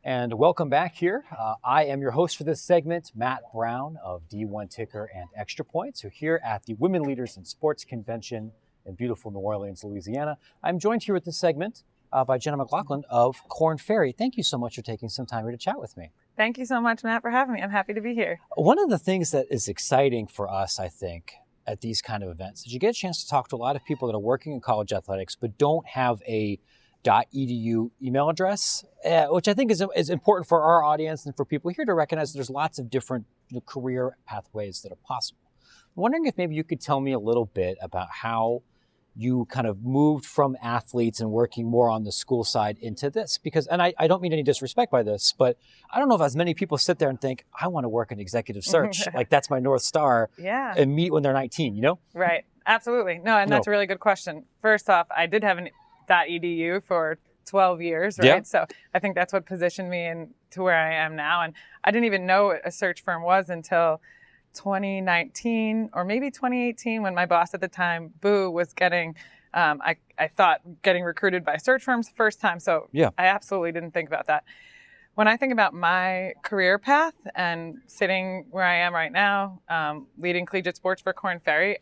And welcome back here. I am your host for this segment, Matt Brown of D1 Ticker and Extra Points. We're here at the Women Leaders in Sports Convention in beautiful New Orleans, Louisiana. I'm joined here with this segment by Jenna McLaughlin of Korn Ferry. Thank you so much for taking some time here to chat with me. Thank you so much, Matt, for having me. I'm happy to be here. One of the things that is exciting for us, I think, at these kind of events is you get a chance to talk to a lot of people that are working in college athletics but don't have a .edu email address, which I think is important for our audience and for people here to recognize there's lots of different career pathways that are possible. I'm wondering if maybe you could tell me a little bit about how you kind of moved from athletes and working more on the school side into this, because, and I don't mean any disrespect by this, but I don't know if as many people sit there and think, I want to work in executive search, like that's my North Star, and meet when they're 19, you know? Right, absolutely. No, and that's a really good question. First off, I did have an .edu for 12 years, right? Yeah. So I think that's what positioned me into where I am now. And I didn't even know what a search firm was until 2019 or maybe 2018 when my boss at the time, Boo, was getting, I thought getting recruited by search firms the first time. So yeah. I absolutely didn't think about that. When I think about my career path and sitting where I am right now, leading collegiate sports for Korn Ferry,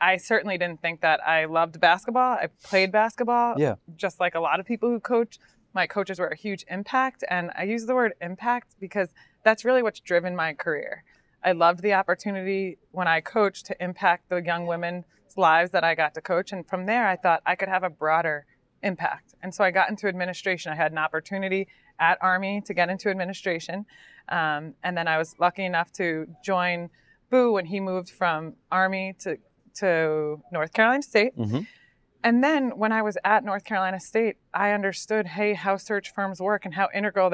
I certainly didn't think that I loved basketball. I played basketball, just like a lot of people who coach. My coaches were a huge impact. And I use the word impact because that's really what's driven my career. I loved the opportunity when I coached to impact the young women's lives that I got to coach. And from there, I thought I could have a broader impact. And so I got into administration. I had an opportunity at Army to get into administration. And then I was lucky enough to join Boo when he moved from Army to North Carolina State. Mm-hmm. And then when I was at North Carolina State, I understood, how search firms work and how integral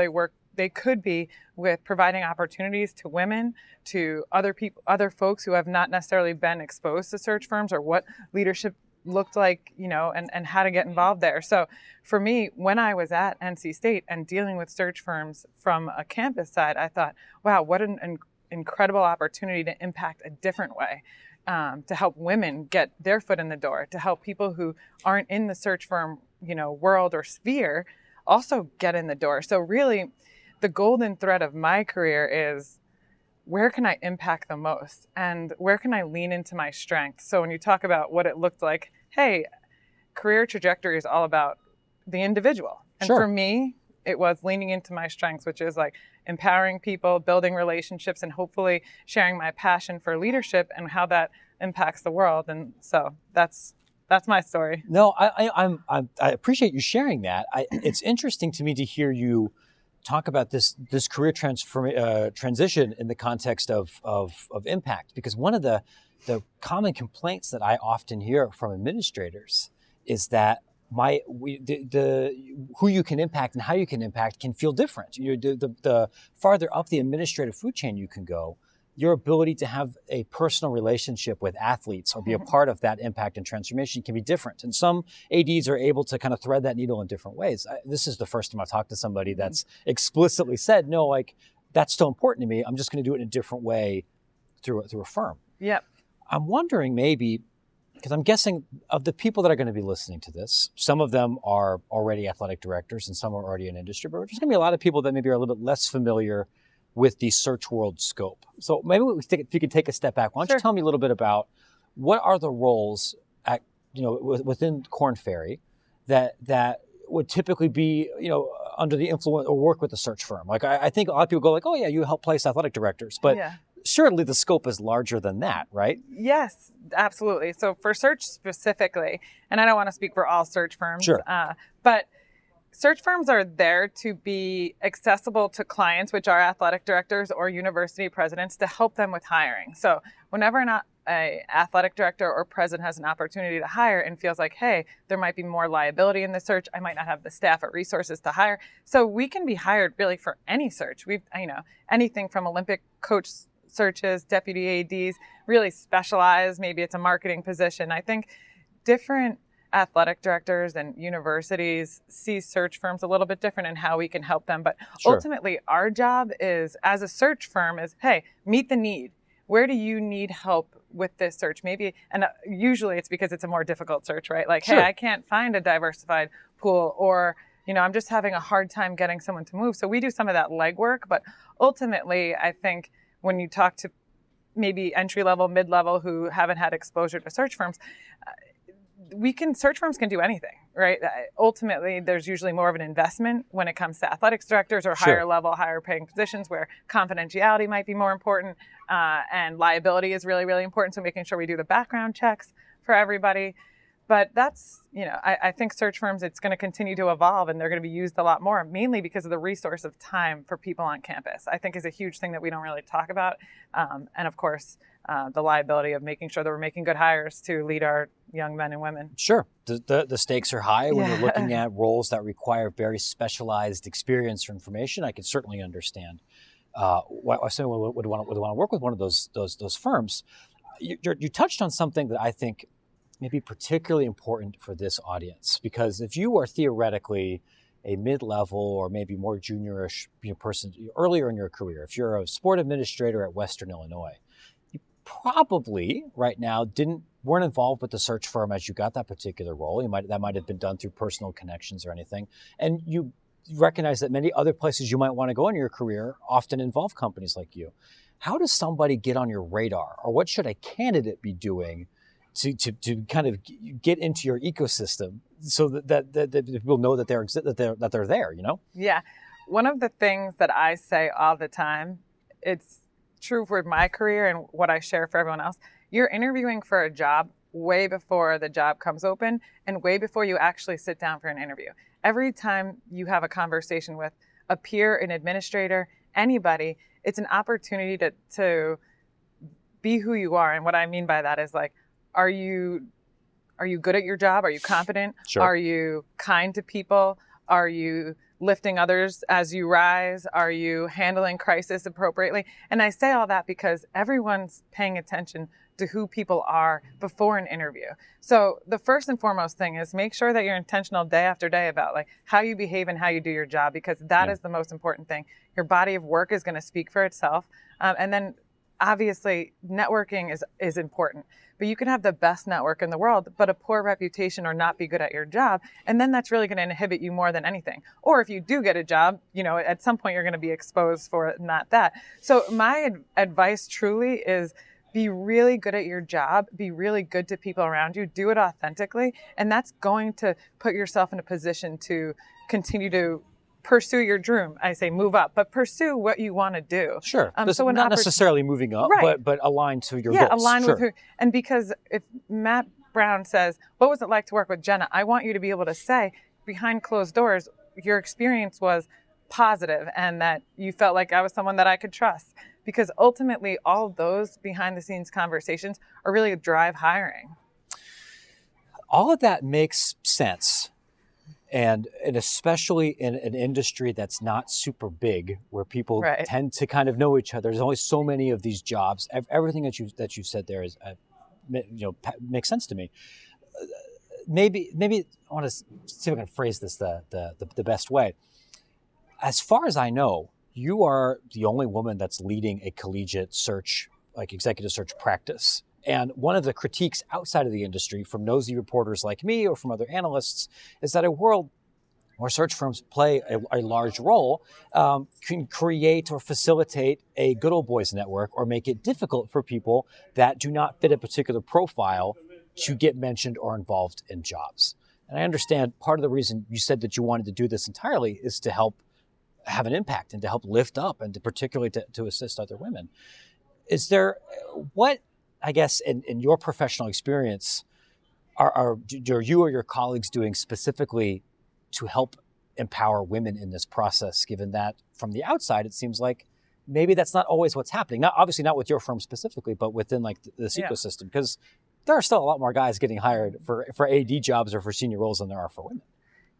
they could be with providing opportunities to women, to other people, other folks who have not necessarily been exposed to search firms or what leadership looked like, and how to get involved there. So for me, when I was at NC State and dealing with search firms from a campus side, I thought, wow, what an incredible opportunity to impact a different way. To help women get their foot in the door, to help people who aren't in the search firm, world or sphere also get in the door. So really, the golden thread of my career is where can I impact the most and where can I lean into my strengths? So when you talk about what it looked like, career trajectory is all about the individual. And for me, it was leaning into my strengths, which is like empowering people, building relationships, and hopefully sharing my passion for leadership and how that impacts the world. And so that's my story. No, I appreciate you sharing that. It's interesting to me to hear you talk about this career transition in the context of impact, because one of the common complaints that I often hear from administrators is that who you can impact and how you can impact can feel different. The farther up the administrative food chain you can go, your ability to have a personal relationship with athletes or be a part of that impact and transformation can be different. And some ADs are able to kind of thread that needle in different ways. This is the first time I've talked to somebody that's explicitly said, no, like that's still important to me. I'm just going to do it in a different way through a firm. Yep. I'm wondering maybe, because I'm guessing of the people that are going to be listening to this, some of them are already athletic directors and some are already in industry, but there's going to be a lot of people that maybe are a little bit less familiar with the search world scope. So maybe if you could take a step back, why don't you tell me a little bit about what are the roles at, within Korn Ferry that would typically be, under the influence or work with a search firm? Like I think a lot of people go like, oh yeah, you help place athletic directors, but surely the scope is larger than that, right? Yes, absolutely. So for search specifically, and I don't want to speak for all search firms, but search firms are there to be accessible to clients, which are athletic directors or university presidents, to help them with hiring. So whenever an athletic director or president has an opportunity to hire and feels like, hey, there might be more liability in the search, I might not have the staff or resources to hire. So we can be hired really for any search. We've, anything from Olympic coach searches, deputy ADs, really specialized. Maybe it's a marketing position. I think different athletic directors and universities see search firms a little bit different in how we can help them. But ultimately, our job is, as a search firm, is, hey, meet the need. Where do you need help with this search? Maybe, and usually it's because it's a more difficult search, right? Like, hey, I can't find a diversified pool, or, I'm just having a hard time getting someone to move. So we do some of that legwork, but ultimately I think when you talk to maybe entry-level, mid-level who haven't had exposure to search firms, search firms can do anything, right? Ultimately, there's usually more of an investment when it comes to athletics directors or higher level, higher paying positions where confidentiality might be more important and liability is really, really important. So making sure we do the background checks for everybody. But that's, I think search firms, it's going to continue to evolve and they're going to be used a lot more, mainly because of the resource of time for people on campus, I think is a huge thing that we don't really talk about. And of course, the liability of making sure that we're making good hires to lead our young men and women. Sure. The stakes are high when you're looking at roles that require very specialized experience or information. I can certainly understand why someone would want to work with one of those firms. You touched on something that I think may be particularly important for this audience, because if you are theoretically a mid-level or maybe more juniorish person earlier in your career, if you're a sport administrator at Western Illinois, you probably right now weren't involved with the search firm as you got that particular role. That might have been done through personal connections or anything, and you recognize that many other places you might want to go in your career often involve companies like you. How does somebody get on your radar, or what should a candidate be doing to kind of get into your ecosystem so that people know that they're there, Yeah. One of the things that I say all the time, it's true for my career and what I share for everyone else. You're interviewing for a job way before the job comes open and way before you actually sit down for an interview. Every time you have a conversation with a peer, an administrator, anybody, it's an opportunity to be who you are. And what I mean by that is like, are you good at your job? Are you competent? Sure. Are you kind to people? Are you lifting others as you rise? Are you handling crisis appropriately? And I say all that because everyone's paying attention to who people are before an interview. So the first and foremost thing is make sure that you're intentional day after day about like how you behave and how you do your job, because that is the most important thing. Your body of work is going to speak for itself. And then obviously networking is important, but you can have the best network in the world, but a poor reputation or not be good at your job. And then that's really going to inhibit you more than anything. Or if you do get a job, at some point you're going to be exposed for it, not that. So my advice truly is be really good at your job, be really good to people around you, do it authentically. And that's going to put yourself in a position to continue to pursue your dream. I say move up, but pursue what you want to do. Sure. So not necessarily moving up, right, but aligned to your goals. Yeah, aligned with who. And because if Matt Brown says, what was it like to work with Jenna? I want you to be able to say behind closed doors, your experience was positive and that you felt like I was someone that I could trust. Because ultimately, all those behind the scenes conversations are really drive hiring. All of that makes sense. And especially in an industry that's not super big, where people tend to kind of know each other. There's only so many of these jobs. Everything that you said there is, makes sense to me. Maybe I want to see if I can phrase this the best way. As far as I know, you are the only woman that's leading a collegiate search, like executive search practice. And one of the critiques outside of the industry from nosy reporters like me or from other analysts is that a world where search firms play a large role can create or facilitate a good old boys network or make it difficult for people that do not fit a particular profile to get mentioned or involved in jobs. And I understand part of the reason you said that you wanted to do this entirely is to help have an impact and to help lift up and to particularly to assist other women. Is there what, I guess, in your professional experience, are you or your colleagues doing specifically to help empower women in this process, given that from the outside, it seems like maybe that's not always what's happening. Obviously not with your firm specifically, but within like this ecosystem, because there are still a lot more guys getting hired for AD jobs or for senior roles than there are for women.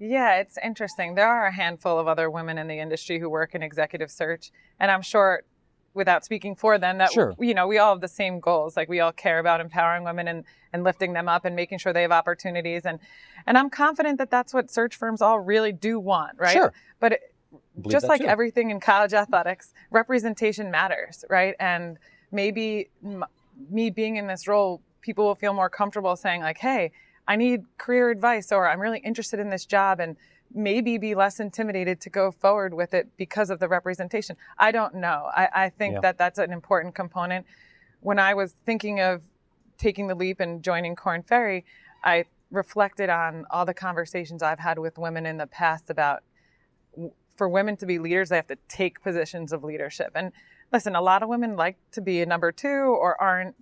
Yeah, it's interesting. There are a handful of other women in the industry who work in executive search, and I'm sure, without speaking for them, that we all have the same goals. Like we all care about empowering women and lifting them up and making sure they have opportunities. And I'm confident that that's what search firms all really do want, right? Sure. But just like everything in college athletics, representation matters, right? And maybe me being in this role, people will feel more comfortable saying like, hey, I need career advice, or I'm really interested in this job, and maybe be less intimidated to go forward with it because of the representation. I don't know. I think that that's an important component. When I was thinking of taking the leap and joining Korn Ferry, I reflected on all the conversations I've had with women in the past about, for women to be leaders, they have to take positions of leadership. And listen, a lot of women like to be a number two or aren't,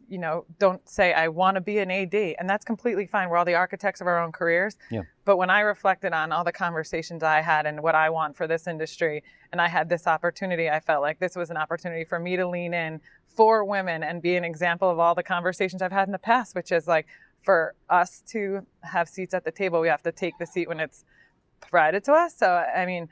don't say, I want to be an AD. And that's completely fine. We're all the architects of our own careers. Yeah. But when I reflected on all the conversations I had and what I want for this industry, and I had this opportunity, I felt like this was an opportunity for me to lean in for women and be an example of all the conversations I've had in the past, which is like, for us to have seats at the table, we have to take the seat when it's provided to us. So, I mean,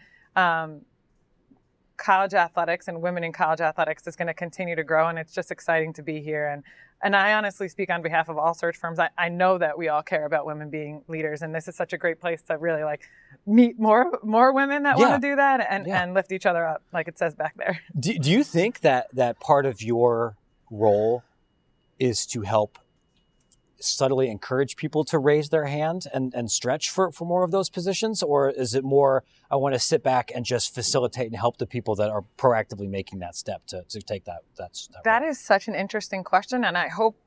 college athletics and women in college athletics is going to continue to grow, and it's just exciting to be here. And I honestly speak on behalf of all search firms. I know that we all care about women being leaders, and this is such a great place to really meet more women that want to do that and lift each other up, like it says back there. Do you think that part of your role is to help subtly encourage people to raise their hand and stretch for more of those positions? Or is it more, I want to sit back and just facilitate and help the people that are proactively making that step to take that That role? Is such an interesting question. And I hope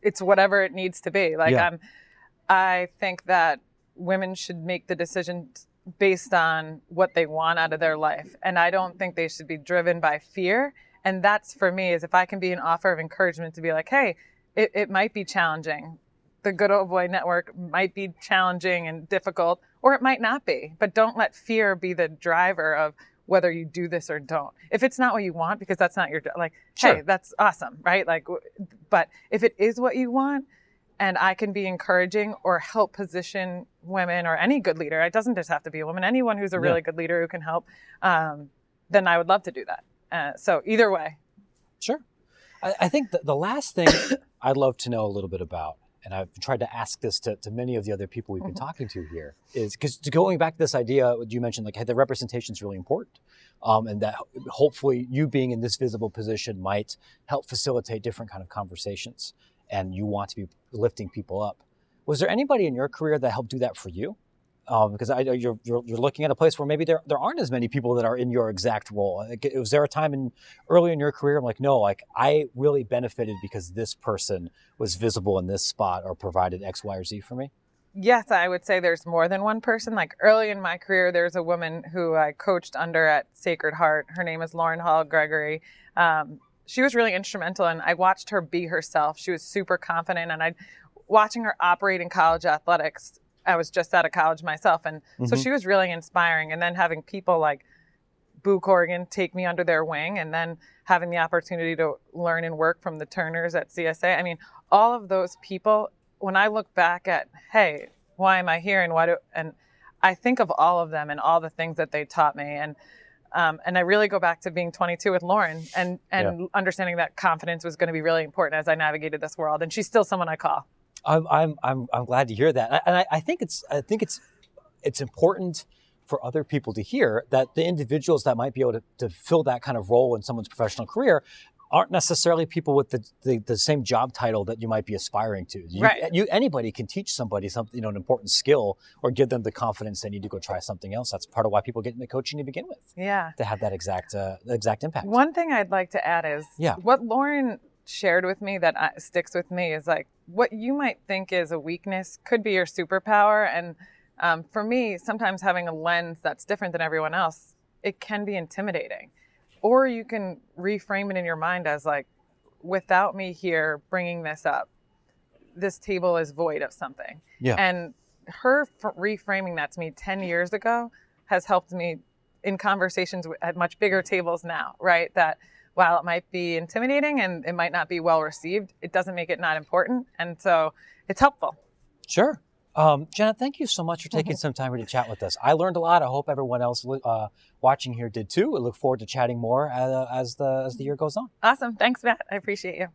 it's whatever it needs to be. I think that women should make the decisions based on what they want out of their life. And I don't think they should be driven by fear. And that's, for me, is if I can be an offer of encouragement to be like, hey, it might be challenging. The Good Old Boy Network might be challenging and difficult, or it might not be. But don't let fear be the driver of whether you do this or don't. If it's not what you want, because that's not your, sure. Hey, that's awesome, right? But if it is what you want, and I can be encouraging or help position women or any good leader, it doesn't just have to be a woman, anyone who's a really good leader who can help, then I would love to do that. So either way. Sure. I think the last thing I'd love to know a little bit about, and I've tried to ask this to many of the other people we've been talking to here, is because going back to this idea, you mentioned hey, the representation is really important, and that hopefully you being in this visible position might help facilitate different kind of conversations, and you want to be lifting people up. Was there anybody in your career that helped do that for you? Because I know you're looking at a place where maybe there aren't as many people that are in your exact role. Was there a time early in your career, I'm like, no, I really benefited because this person was visible in this spot or provided X, Y, or Z for me? Yes, I would say there's more than one person. Early in my career, there's a woman who I coached under at Sacred Heart. Her name is Lauren Hall Gregory. She was really instrumental, and I watched her be herself. She was super confident, and watching her operate in college athletics. I was just out of college myself. And so she was really inspiring. And then having people like Boo Corrigan take me under their wing, and then having the opportunity to learn and work from the Turners at CSA. I mean, all of those people, when I look back at, hey, why am I here? And I think of all of them and all the things that they taught me. And I really go back to being 22 with Lauren and understanding that confidence was going to be really important as I navigated this world. And she's still someone I call. I'm glad to hear that, and I think it's important for other people to hear that the individuals that might be able to fill that kind of role in someone's professional career aren't necessarily people with the same job title that you might be aspiring to. Anybody can teach somebody something, an important skill, or give them the confidence they need to go try something else. That's part of why people get into coaching to begin with. Yeah, to have that exact impact. One thing I'd like to add is what Lauren shared with me that sticks with me is what you might think is a weakness could be your superpower. And for me, sometimes having a lens that's different than everyone else, it can be intimidating. Or you can reframe it in your mind as without me here bringing this up, this table is void of something. Yeah. And her reframing that to me 10 years ago has helped me in conversations at much bigger tables now, right? That while it might be intimidating and it might not be well received, it doesn't make it not important. And so it's helpful. Sure. Jenna, thank you so much for taking some time to chat with us. I learned a lot. I hope everyone else watching here did too. I look forward to chatting more as the year goes on. Awesome. Thanks, Matt. I appreciate you.